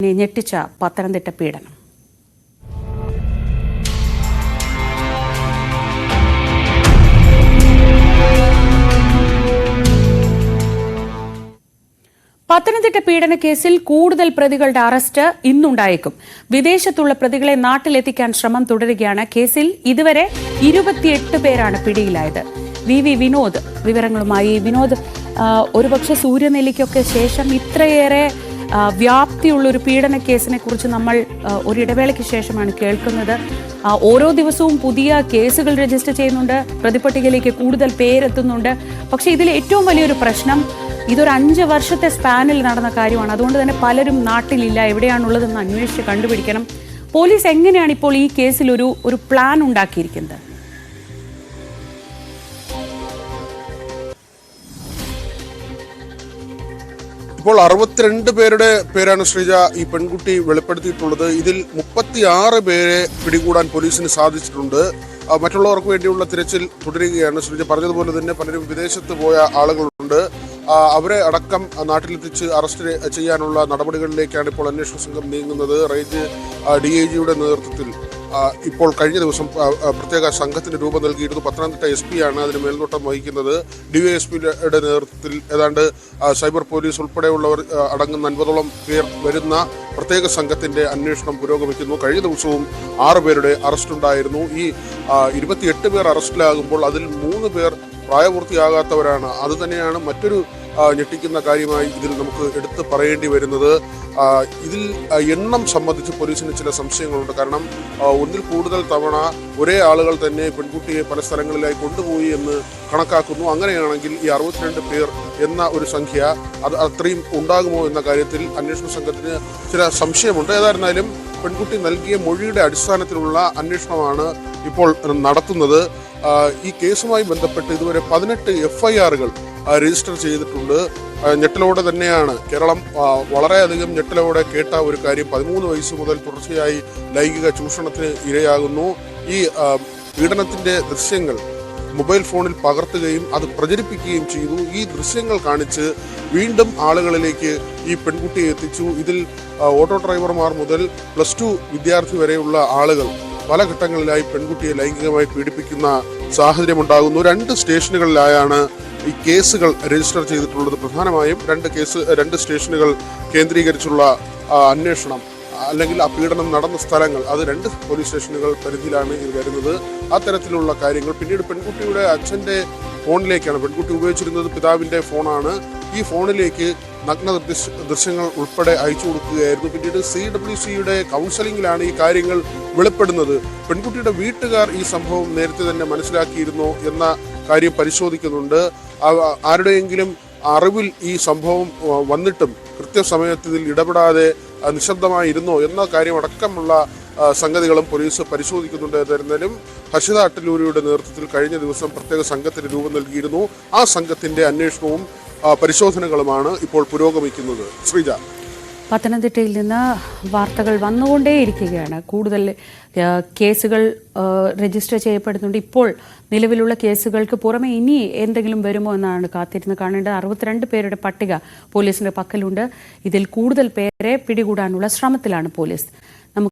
ഞെട്ടിച്ച പത്തനംതിട്ട പീഡനം. പത്തനംതിട്ട പീഡന കേസിൽ കൂടുതൽ പ്രതികളുടെ അറസ്റ്റ് ഇന്നുണ്ടായേക്കും. വിദേശത്തുള്ള പ്രതികളെ നാട്ടിലെത്തിക്കാൻ ശ്രമം തുടരുകയാണ്. കേസിൽ ഇതുവരെ 28 പേരാണ് പിടിയിലായത്. വി വിനോദ് വിവരങ്ങളുമായി. വിനോദ്, ഒരുപക്ഷെ സൂര്യനെല്ലിക്കൊക്കെ ശേഷം ഇത്രയേറെ വ്യാപ്തിയുള്ളൊരു പീഡന കേസിനെ കുറിച്ച് നമ്മൾ ഒരിടവേളയ്ക്ക് ശേഷമാണ് കേൾക്കുന്നത്. ഓരോ ദിവസവും പുതിയ കേസുകൾ രജിസ്റ്റർ ചെയ്യുന്നുണ്ട്, പ്രതിപട്ടികയിലേക്ക് കൂടുതൽ പേരെത്തുന്നുണ്ട്. പക്ഷേ ഇതിൽ ഏറ്റവും വലിയൊരു പ്രശ്നം, ഇതൊരു 5 വർഷത്തെ സ്പാനിൽ നടന്ന കാര്യമാണ്. അതുകൊണ്ട് തന്നെ പലരും നാട്ടിലില്ല, എവിടെയാണുള്ളതെന്ന് അന്വേഷിച്ച് കണ്ടുപിടിക്കണം. പോലീസ് എങ്ങനെയാണ് ഇപ്പോൾ ഈ കേസിൽ ഒരു പ്ലാൻ ഉണ്ടാക്കിയിരിക്കുന്നത്? ഇപ്പോൾ 62 പേരുടെ പേരാണ് ശ്രീജ ഈ പെൺകുട്ടി വെളിപ്പെടുത്തിയിട്ടുള്ളത്. ഇതിൽ 36 പേരെ പിടികൂടാൻ പോലീസിന് സാധിച്ചിട്ടുണ്ട്. മറ്റുള്ളവർക്ക് വേണ്ടിയുള്ള തിരച്ചിൽ തുടരുകയാണ്. ശ്രീജ പറഞ്ഞതുപോലെ തന്നെ പലരും വിദേശത്ത് പോയ ആളുകളുണ്ട്. അവരെ അടക്കം നാട്ടിലെത്തിച്ച് അറസ്റ്റ് ചെയ്യാനുള്ള നടപടികളിലേക്കാണ് ഇപ്പോൾ അന്വേഷണ സംഘം നീങ്ങുന്നത്. റേഞ്ച് DIGയുടെ നേതൃത്വത്തിൽ ഇപ്പോൾ കഴിഞ്ഞ ദിവസം പ്രത്യേക സംഘത്തിന് രൂപം നൽകിയിരുന്നു. പത്തനംതിട്ട SP ആണ് അതിന് മേൽനോട്ടം വഹിക്കുന്നത്. DYSPയുടെ നേതൃത്വത്തിൽ ഏതാണ്ട് സൈബർ പോലീസ് ഉൾപ്പെടെയുള്ളവർ അടങ്ങുന്ന 50ഓളം പേർ വരുന്ന പ്രത്യേക സംഘത്തിന്റെ അന്വേഷണം പുരോഗമിക്കുന്നു. കഴിഞ്ഞ ദിവസവും 6 പേരുടെ അറസ്റ്റ് ഉണ്ടായിരുന്നു. ഈ 28 പേർ അറസ്റ്റിലാകുമ്പോൾ അതിൽ 3 പേർ പ്രായപൂർത്തിയാകാത്തവരാണ്. അതുതന്നെയാണ് മറ്റൊരു ഞെട്ടിക്കുന്ന കാര്യമായി ഇതിൽ നമുക്ക് എടുത്ത് പറയേണ്ടി വരുന്നത്. ഇതിൽ എണ്ണം സംബന്ധിച്ച് പോലീസിന് ചില സംശയങ്ങളുണ്ട്. കാരണം ഒന്നിൽ കൂടുതൽ തവണ ഒരേ ആളുകൾ തന്നെ പെൺകുട്ടിയെ പല സ്ഥലങ്ങളിലായി കൊണ്ടുപോയി എന്ന് കണക്കാക്കുന്നു. അങ്ങനെയാണെങ്കിൽ ഈ 62 പേർ എന്ന ഒരു സംഖ്യ അത് അത്രയും ഉണ്ടാകുമോ എന്ന കാര്യത്തിൽ അന്വേഷണ സംഘത്തിന് ചില സംശയമുണ്ട്. ഏതായിരുന്നാലും പെൺകുട്ടി നൽകിയ മൊഴിയുടെ അടിസ്ഥാനത്തിലുള്ള അന്വേഷണമാണ് ഇപ്പോൾ നടത്തുന്നത്. ഈ കേസുമായി ബന്ധപ്പെട്ട് ഇതുവരെ 18 FIRകൾ രജിസ്റ്റർ ചെയ്തിട്ടുണ്ട്. ഞെട്ടലോടെ തന്നെയാണ് കേരളം വളരെയധികം ഞെട്ടലോടെ കേട്ട ഒരു കാര്യം. 13 വയസ്സ് മുതൽ തുടർച്ചയായി ലൈംഗിക ചൂഷണത്തിന് ഇരയാകുന്നു. ഈ പീഡനത്തിന്റെ ദൃശ്യങ്ങൾ മൊബൈൽ ഫോണിൽ പകർത്തുകയും അത് പ്രചരിപ്പിക്കുകയും ചെയ്തു. ഈ ദൃശ്യങ്ങൾ കാണിച്ച് വീണ്ടും ആളുകളിലേക്ക് ഈ പെൺകുട്ടിയെ എത്തിച്ചു. ഇതിൽ ഓട്ടോ ഡ്രൈവർമാർ മുതൽ +2 വിദ്യാർത്ഥി വരെയുള്ള ആളുകൾ പല ഘട്ടങ്ങളിലായി പെൺകുട്ടിയെ ലൈംഗികമായി പീഡിപ്പിക്കുന്ന സാഹചര്യമുണ്ടാകുന്നു. 2 സ്റ്റേഷനുകളിലായാണ് ഈ കേസുകൾ രജിസ്റ്റർ ചെയ്തിട്ടുള്ളത്. പ്രധാനമായും 2 സ്റ്റേഷനുകൾ കേന്ദ്രീകരിച്ചുള്ള അന്വേഷണം അല്ലെങ്കിൽ ആ പീഡനം നടന്ന സ്ഥലങ്ങൾ, അത് 2 പോലീസ് സ്റ്റേഷനുകൾ പരിധിയിലാണ് ഇത് വരുന്നത്. അത്തരത്തിലുള്ള കാര്യങ്ങൾ പിന്നീട് പെൺകുട്ടിയുടെ അച്ഛൻ്റെ ഫോണിലേക്കാണ്. പെൺകുട്ടി ഉപയോഗിച്ചിരുന്നത് പിതാവിൻ്റെ ഫോണാണ്. ഈ ഫോണിലേക്ക് നഗ്ന ദൃശ്യങ്ങൾ ഉൾപ്പെടെ അയച്ചു കൊടുക്കുകയായിരുന്നു. പിന്നീട് CWCയുടെ കൗൺസിലിംഗിലാണ് ഈ കാര്യങ്ങൾ വെളിപ്പെടുന്നത്. പെൺകുട്ടിയുടെ വീട്ടുകാർ ഈ സംഭവം നേരത്തെ തന്നെ മനസ്സിലാക്കിയിരുന്നോ എന്ന കാര്യം പരിശോധിക്കുന്നുണ്ട്. ആരുടെയെങ്കിലും അറിവിൽ ഈ സംഭവം വന്നിട്ടും കൃത്യസമയത്ത് ഇതിൽ ഇടപെടാതെ നിശബ്ദമായിരുന്നോ എന്ന കാര്യം അടക്കമുള്ള സംഗതികളും പോലീസ് പരിശോധിക്കുന്നുണ്ട്. എന്നിരുന്നാലും ഹർഷിത അട്ടലൂരിയുടെ നേതൃത്വത്തിൽ കഴിഞ്ഞ ദിവസം പ്രത്യേക സംഘത്തിന് രൂപം നൽകിയിരുന്നു. ആ സംഘത്തിന്റെ അന്വേഷണവും പരിശോധനകളുമാണ് ഇപ്പോൾ പുരോഗമിക്കുന്നത്. ശ്രീജ, പത്തനംതിട്ടയിൽ നിന്ന് വാർത്തകൾ വന്നുകൊണ്ടേയിരിക്കുകയാണ്. കൂടുതൽ കേസുകൾ രജിസ്റ്റർ ചെയ്യപ്പെടുന്നുണ്ട്. ഇപ്പോൾ നിലവിലുള്ള കേസുകൾക്ക് പുറമെ ഇനി എന്തെങ്കിലും വരുമോ എന്നാണ് കാത്തിരുന്ന് കാണേണ്ടത്. 62 പേരുടെ പട്ടിക പോലീസിന്റെ പക്കലുണ്ട്. ഇതിൽ കൂടുതൽ പേരെ പിടികൂടാനുള്ള ശ്രമത്തിലാണ് പോലീസ്.